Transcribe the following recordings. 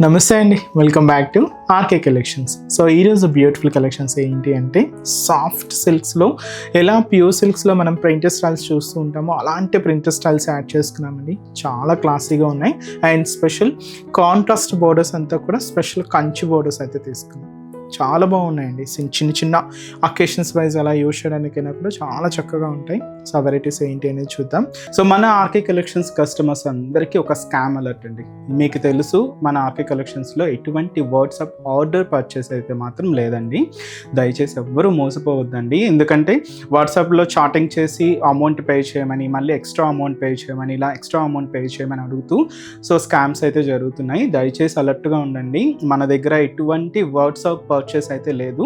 నమస్తే అండి, welcome back to RK collections. So ఈరోజు బ్యూటిఫుల్ కలెక్షన్స్ ఏంటి అంటే సాఫ్ట్ సిల్క్స్లో ఎలా ప్యూర్ సిల్క్స్లో మనం ప్రింటెడ్ స్టైల్స్ చూస్తూ ఉంటామో అలాంటి ప్రింటెడ్ స్టైల్స్ యాడ్ చేసుకున్నామండి. చాలా క్లాసీగా ఉన్నాయి అండ్ స్పెషల్ కాంట్రాస్ట్ బోర్డర్స్ అంతా కూడా స్పెషల్ కంచి బోర్డర్స్ అయితే తీసుకున్నాం. చాలా బాగున్నాయండి. చిన్న చిన్న అకేషన్స్ వైజ్ అలా యూజ్ చేయడానికైనా కూడా చాలా చక్కగా ఉంటాయి. సో ఆ వెరైటీస్ ఏంటి అనేది చూద్దాం. సో మన ఆర్కే కలెక్షన్స్ కస్టమర్స్ అందరికీ ఒక స్కామ్ అలర్ట్ అండి. మీకు తెలుసు, మన ఆర్కే కలెక్షన్స్లో ఎటువంటి వాట్సాప్ ఆర్డర్ పర్చేస్ అయితే మాత్రం లేదండి. దయచేసి ఎవ్వరూ మోసపోవద్దండి. ఎందుకంటే వాట్సాప్లో చాటింగ్ చేసి అమౌంట్ పే చేయమని, మళ్ళీ ఎక్స్ట్రా అమౌంట్ పే చేయమని, ఇలా ఎక్స్ట్రా అమౌంట్ పే చేయమని అడుగుతూ సో స్కామ్స్ అయితే జరుగుతున్నాయి. దయచేసి అలర్ట్గా ఉండండి. మన దగ్గర ఎటువంటి వాట్సాప్ పర్చేస్ అయితే లేదు.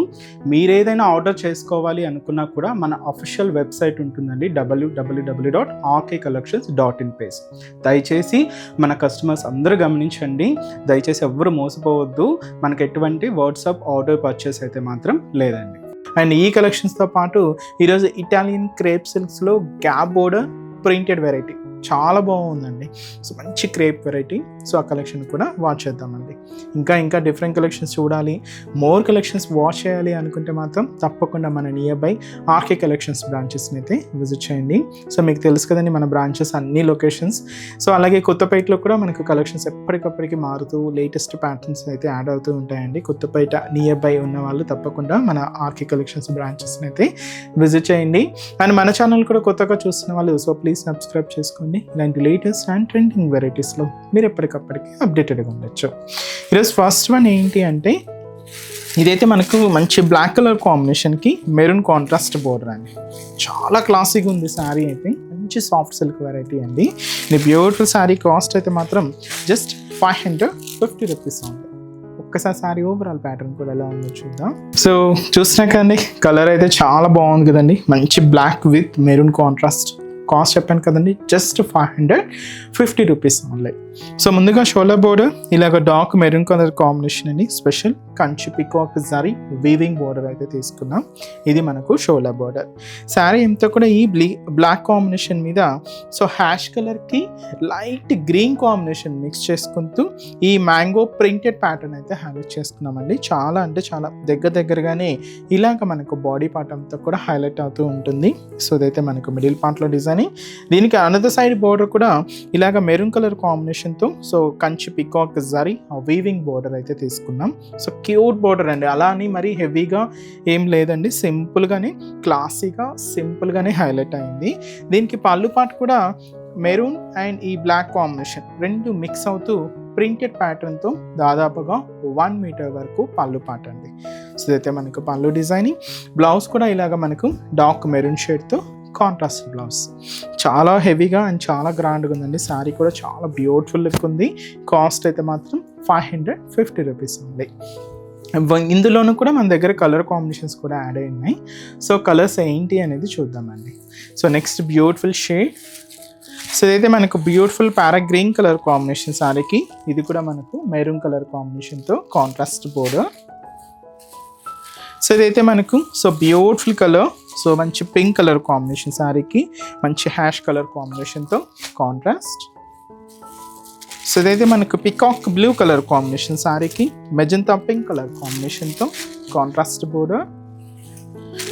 మీరు ఏదైనా ఆర్డర్ చేసుకోవాలి అనుకున్నా కూడా మన అఫీషియల్ వెబ్సైట్ ఉంటుందండి, www.rkcollections.in పేజ్. దయచేసి మన కస్టమర్స్ అందరూ గమనించండి. దయచేసి ఎవ్వరు మోసపోవద్దు. మనకు ఎటువంటి వాట్సాప్ ఆర్డర్ పర్చేస్ అయితే మాత్రం లేదండి. అండ్ ఈ కలెక్షన్స్తో పాటు ఈరోజు ఇటాలియన్ క్రేప్ సిల్క్స్లో గ్యాప్ బోర్డర్ ప్రింటెడ్ వెరైటీ చాలా బాగుందండి. సో మంచి క్రేప్ వెరైటీ. సో ఆ కలెక్షన్ కూడా వాచ్ చేద్దామండి. ఇంకా డిఫరెంట్ కలెక్షన్స్ చూడాలి, మోర్ కలెక్షన్స్ వాచ్ చేయాలి అనుకుంటే మాత్రం తప్పకుండా మన నియర్ బై ఆర్కే కలెక్షన్స్ బ్రాంచెస్ని అయితే విజిట్ చేయండి. సో మీకు తెలుసు కదండి మన బ్రాంచెస్ అన్ని లొకేషన్స్. సో అలాగే కొత్తపేటలో కూడా మనకు కలెక్షన్స్ ఎప్పటికప్పటికి మారుతూ లేటెస్ట్ ప్యాటర్న్స్ అయితే యాడ్ అవుతూ ఉంటాయండి. కొత్తపేట నియర్ బై ఉన్న వాళ్ళు తప్పకుండా మన ఆర్కే కలెక్షన్స్ బ్రాంచెస్ని అయితే విజిట్ చేయండి. అండ్ మన ఛానల్ కూడా కొత్తగా చూస్తున్న వాళ్ళు సో ప్లీజ్ సబ్స్క్రైబ్ చేసుకోండి. ఇలాంటి లేటెస్ట్ అండ్ ట్రెండింగ్ వెరైటీస్లో మీరు ఎప్పటికప్పటికి అప్డేటెడ్గా ఉండొచ్చు. ఈరోజు ఫస్ట్ వన్ ఏంటి అంటే ఇదైతే మనకు మంచి బ్లాక్ కలర్ కాంబినేషన్కి మెరూన్ కాంట్రాస్ట్ బోర్డర్ అండి. చాలా క్లాసీగా ఉంది శారీ అయితే. మంచి సాఫ్ట్ సిల్క్ వెరైటీ అండి. ఇది బ్యూటిఫుల్ శారీ. కాస్ట్ అయితే మాత్రం జస్ట్ 550 రూపీస్ ఉంది. ఒక్కసారి శారీ ఓవరాల్ ప్యాటర్న్ కూడా ఎలా ఉందో చూద్దాం. సో చూసినాకండి కలర్ అయితే చాలా బాగుంది కదండి. మంచి black with maroon contrast. Cost చెప్పాను కదండి, జస్ట్ 550 రూపీస్ ఓన్లీ. సో ముందుగా షోల్డర్ బోర్డర్ ఇలాగ డార్క్ మెరూన్ కలర్ కాంబినేషన్ అని special Kanchi peacock zari weaving border అయితే తీసుకున్నాం. ఇది మనకు షోల్డర్ బోర్డర్. శారీ అంతా కూడా ఈ బ్లాక్ కాంబినేషన్ మీద సో హ్యాష్ కలర్కి లైట్ గ్రీన్ కాంబినేషన్ మిక్స్ చేసుకుంటూ ఈ మ్యాంగో ప్రింటెడ్ ప్యాటర్న్ అయితే హైలైట్ చేసుకున్నామండి. చాలా అంటే చాలా దగ్గరగానే ఇలాగ మనకు బాడీ పార్ట్ అంతా కూడా హైలైట్ అవుతూ ఉంటుంది. సో ఇదైతే మనకు మిడిల్ పార్ట్లో డిజైన్. దీనికి అనదర్ సైడ్ బోర్డర్ కూడా ఇలాగ మెరూన్ కలర్ కాంబినేషన్తో so Kanchi peacock zari weaving border అయితే తీసుకున్నాం. సో క్యూట్ బోర్డర్ అండి. అలా అని మరీ హెవీగా ఏం లేదండి, సింపుల్గానే క్లాసీగా సింపుల్గానే హైలైట్ అయింది. దీనికి పళ్ళు పార్ట్ కూడా మెరూన్ అండ్ ఈ బ్లాక్ కాంబినేషన్ రెండు మిక్స్ అవుతూ ప్రింటెడ్ ప్యాటర్న్తో దాదాపుగా 1 మీటర్ వరకు పళ్ళు పార్ట్ అండి. సో ఇదైతే మనకు పళ్ళు డిజైనింగ్. బ్లౌజ్ కూడా ఇలాగ మనకు డార్క్ మెరూన్ షేడ్తో కాంట్రాస్ట్ బ్లౌజ్. చాలా హెవీగా అండ్ చాలా గ్రాండ్గా ఉందండి. శారీ కూడా చాలా బ్యూటిఫుల్ లుక్ ఉంది. కాస్ట్ అయితే మాత్రం 550 రూపీస్ ఉంది. ఇందులోనూ కూడా మన దగ్గర కలర్ కాంబినేషన్స్ కూడా యాడ్ అయి ఉన్నాయి. సో కలర్స్ ఏంటి అనేది చూద్దామండి. So next beautiful shade. So ఇదైతే మనకు beautiful para green colour combination శారీకి. ఇది కూడా మనకు మెరూన్ కలర్ కాంబినేషన్తో కాంట్రాస్ట్ బోర్డర్. సో ఇదైతే మనకు సో బ్యూటిఫుల్ కలర్. సో మంచి పింక్ కలర్ కాంబినేషన్ శారీకి మంచి హ్యాష్ కలర్ కాంబినేషన్తో కాంట్రాస్ట్. సో ఇదైతే మనకు పికాక్ బ్లూ కలర్ కాంబినేషన్ శారీకి మెజంతా పింక్ కలర్ కాంబినేషన్తో కాంట్రాస్ట్ బోర్డర్.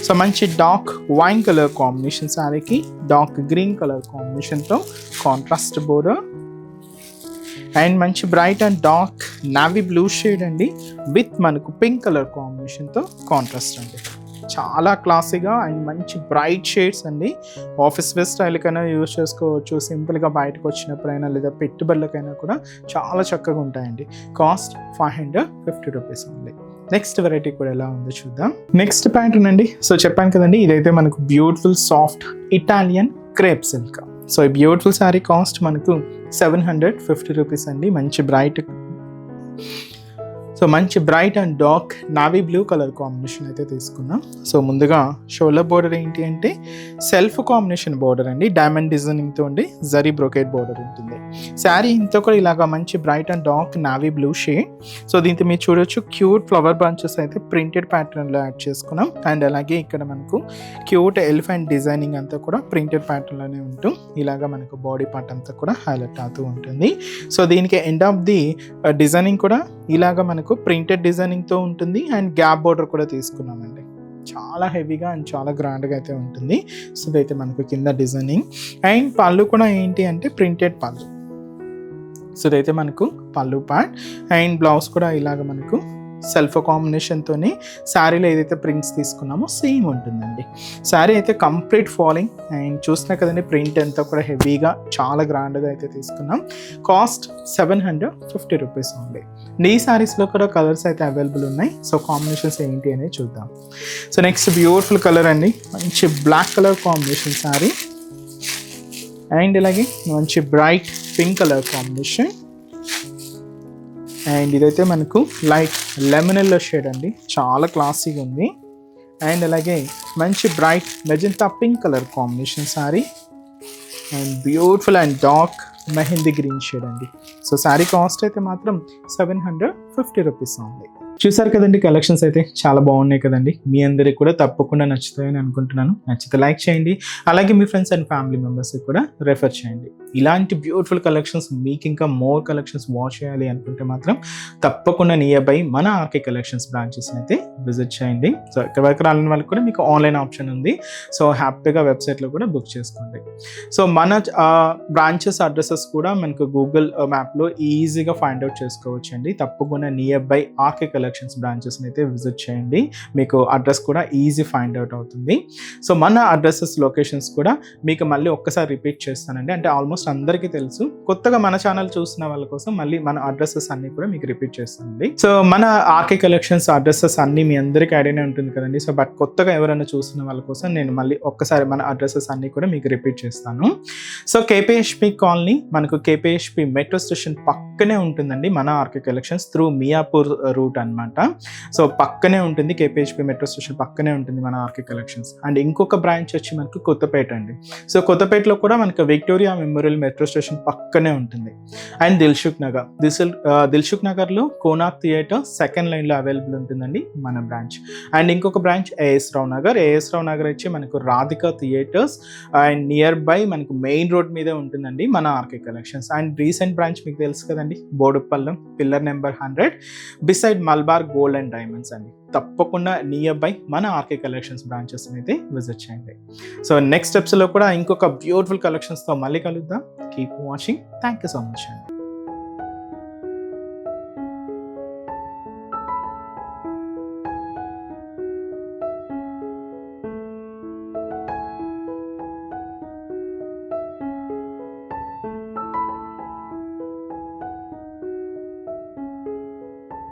సో మంచి డార్క్ వైన్ కలర్ కాంబినేషన్ శారీకి డార్క్ గ్రీన్ కలర్ కాంబినేషన్తో కాంట్రాస్ట్ బోర్డర్. అండ్ మంచి bright and dark navy blue shade అండి విత్ మనకు పింక్ కలర్ కాంబినేషన్తో కాంట్రాస్ట్ అండి. చాలా క్లాసీగా అండ్ మంచి బ్రైట్ షేడ్స్ అండి. ఆఫీస్ వేర్ స్టైల్కైనా యూజ్ చేసుకోవచ్చు, సింపుల్గా బయటకు వచ్చినప్పుడైనా లేదా పెట్టుబడులకైనా కూడా చాలా చక్కగా ఉంటాయండి. కాస్ట్ 550 రూపీస్ ఉంది. నెక్స్ట్ వెరైటీ కూడా ఎలా ఉందో చూద్దాం. నెక్స్ట్ ప్యాటర్న్ అండి. సో చెప్పాను కదండి ఇదైతే మనకు beautiful soft Italian crepe silk. So ఈ బ్యూటిఫుల్ శారీ కాస్ట్ మనకు 750 రూపీస్ అండి. మంచి బ్రైట్ సో మంచి bright and dark navy blue colour combination అయితే తీసుకున్నాం. సో ముందుగా షోల్డర్ బోర్డర్ ఏంటి అంటే సెల్ఫ్ కాంబినేషన్ బోర్డర్ అండి, డైమండ్ డిజైనింగ్తో ఉండి జరీ బ్రోకెట్ బోర్డర్ ఉంటుంది. శారీ ఇంత కూడా ఇలాగా మంచి bright and dark navy blue shade. So దీంతో మీరు చూడొచ్చు క్యూట్ ఫ్లవర్ బంచెస్ అయితే ప్రింటెడ్ ప్యాటర్న్లో యాడ్ చేసుకున్నాం. అండ్ అలాగే ఇక్కడ మనకు క్యూట్ ఎలిఫెంట్ డిజైనింగ్ అంతా కూడా ప్రింటెడ్ ప్యాటర్న్లోనే ఉంటూ ఇలాగా మనకు బాడీ పార్ట్ అంతా కూడా హైలైట్ అవుతూ ఉంటుంది. సో దీనికి ఎండ్ ఆఫ్ ది డిజైనింగ్ కూడా ఇలాగా మనకు ప్రింటెడ్ డిజైనింగ్తో ఉంటుంది. అండ్ గ్యాప్ బోర్డర్ కూడా తీసుకున్నామండి. చాలా హెవీగా అండ్ చాలా గ్రాండ్గా అయితే ఉంటుంది. సో ఇదైతే మనకు కింద డిజైనింగ్. అండ్ పళ్ళు కూడా ఏంటి అంటే ప్రింటెడ్ పళ్ళు. సో ఇదైతే మనకు పళ్ళు పార్ట్. అండ్ బ్లౌజ్ కూడా ఇలాగ మనకు సెల్ఫ్ కాంబినేషన్తోనే శారీలో ఏదైతే ప్రింట్స్ తీసుకున్నామో సేమ్ ఉంటుందండి. శారీ అయితే కంప్లీట్ ఫాలింగ్. అండ్ చూసినా కదండి ప్రింట్ అంతా కూడా హెవీగా చాలా గ్రాండ్గా అయితే తీసుకున్నాం. Cost 750 rupees only. ఈ శారీస్లో కూడా కలర్స్ అయితే అవైలబుల్ ఉన్నాయి. సో కాంబినేషన్స్ ఏంటి అనేది చూద్దాం. సో నెక్స్ట్ బ్యూటిఫుల్ కలర్ అండి, మంచి black colour combination sari. And ఇలాగే మంచి bright pink colour combination. And ఇదైతే మనకు లైట్ లెమన్ ఎల్లో షేడ్ అండి, చాలా క్లాసీగా ఉంది. అండ్ అలాగే మంచి bright magenta pink colour combination sari. And beautiful and dark mehndi green shade అండి. సో శారీ కాస్ట్ అయితే మాత్రం 750 రూపీస్ ఓన్లీ. చూసారు కదండి, కలెక్షన్స్ అయితే చాలా బాగున్నాయి కదండి. మీ అందరికి కూడా తప్పకుండా నచ్చుతాయని అనుకుంటున్నాను. నచ్చితే లైక్ చేయండి, అలాగే మీ ఫ్రెండ్స్ అండ్ ఫ్యామిలీ మెంబర్స్కి కూడా రెఫర్ చేయండి. ఇలాంటి బ్యూటిఫుల్ కలెక్షన్స్ మీకు ఇంకా మోర్ కలెక్షన్స్ వాచ్ చేయాలి అనుకుంటే మాత్రం తప్పకుండా నియర్ బై మన ఆర్కే కలెక్షన్స్ బ్రాంచెస్ని అయితే విజిట్ చేయండి. సో ఇక్కడ వరకు రాని వాళ్ళకి కూడా మీకు ఆన్లైన్ ఆప్షన్ ఉంది. సో హ్యాపీగా వెబ్సైట్లో కూడా బుక్ చేసుకోండి. సో మన బ్రాంచెస్ అడ్రసెస్ కూడా మనకు గూగుల్ మ్యాప్లో ఈజీగా ఫైండ్ అవుట్ చేసుకోవచ్చు అండి. తప్పకుండా నియర్ బై ఆర్కే కలెక్షన్స్ బ్రాంచెస్ని అయితే విజిట్ చేయండి. మీకు అడ్రస్ కూడా ఈజీ ఫైండ్ అవుట్ అవుతుంది. సో మన అడ్రసెస్ లొకేషన్స్ కూడా మీకు మళ్ళీ ఒక్కసారి రిపీట్ చేస్తానండి. అంటే ఆల్మోస్ట్ అందరికీ తెలుసు, కొత్తగా మన ఛానల్ చూసిన వాళ్ళ కోసం మళ్ళీ మన అడ్రసెస్ అన్ని కూడా మీకు రిపీట్ చేస్తానండి. సో మన ఆర్కే కలెక్షన్స్ అడ్రసెస్ అన్ని మీ అందరికీ ఐడియానే ఉంటుంది కదండి. సో బట్ కొత్తగా ఎవరైనా చూసిన వాళ్ళ కోసం నేను మళ్ళీ ఒక్కసారి మన అడ్రసెస్ అన్ని కూడా మీకు రిపీట్ చేస్తాను. సో కేపీహెచ్పి కాలనీ మనకు కేపీహెచ్పి మెట్రో స్టేషన్ పక్కనే ఉంటుందండి మన RK collections through Miyapur route అనమాట. సో పక్కనే ఉంటుంది, కేపీహెచ్పి మెట్రో స్టేషన్ పక్కనే ఉంటుంది మన ఆర్కే కలెక్షన్స్. అండ్ ఇంకొక బ్రాంచ్ వచ్చి మనకు కొత్తపేట అండి. సో కొత్తపేటలో కూడా మనకు విక్టోరియా మెమోరియల్ మెట్రో స్టేషన్ పక్కనే ఉంటుంది. అండ్ దిల్సుఖ్ నగర్లో కోనాక్ థియేటర్ సెకండ్ లైన్లో అవైలబుల్ ఉంటుందండి మన బ్రాంచ్. అండ్ ఇంకొక బ్రాంచ్ ఏఎస్ రావు నగర్ వచ్చి మనకు Radhika theatres and near by మనకు మెయిన్ రోడ్ మీదే ఉంటుందండి మన RK collections. And recent branch మీకు తెలుసు కదండి, Boduppal pillar number 100 beside Malabar gold and diamonds అండి. తప్పకుండా నియర్ బై మన ఆర్కే కలెక్షన్స్ బ్రాంచెస్ అయితే విజిట్ చేయండి. సో నెక్స్ట్ స్టెప్స్లో కూడా ఇంకొక బ్యూటిఫుల్ కలెక్షన్స్తో మళ్ళీ కలుద్దాం. Keep watching. Thank you so much అండి.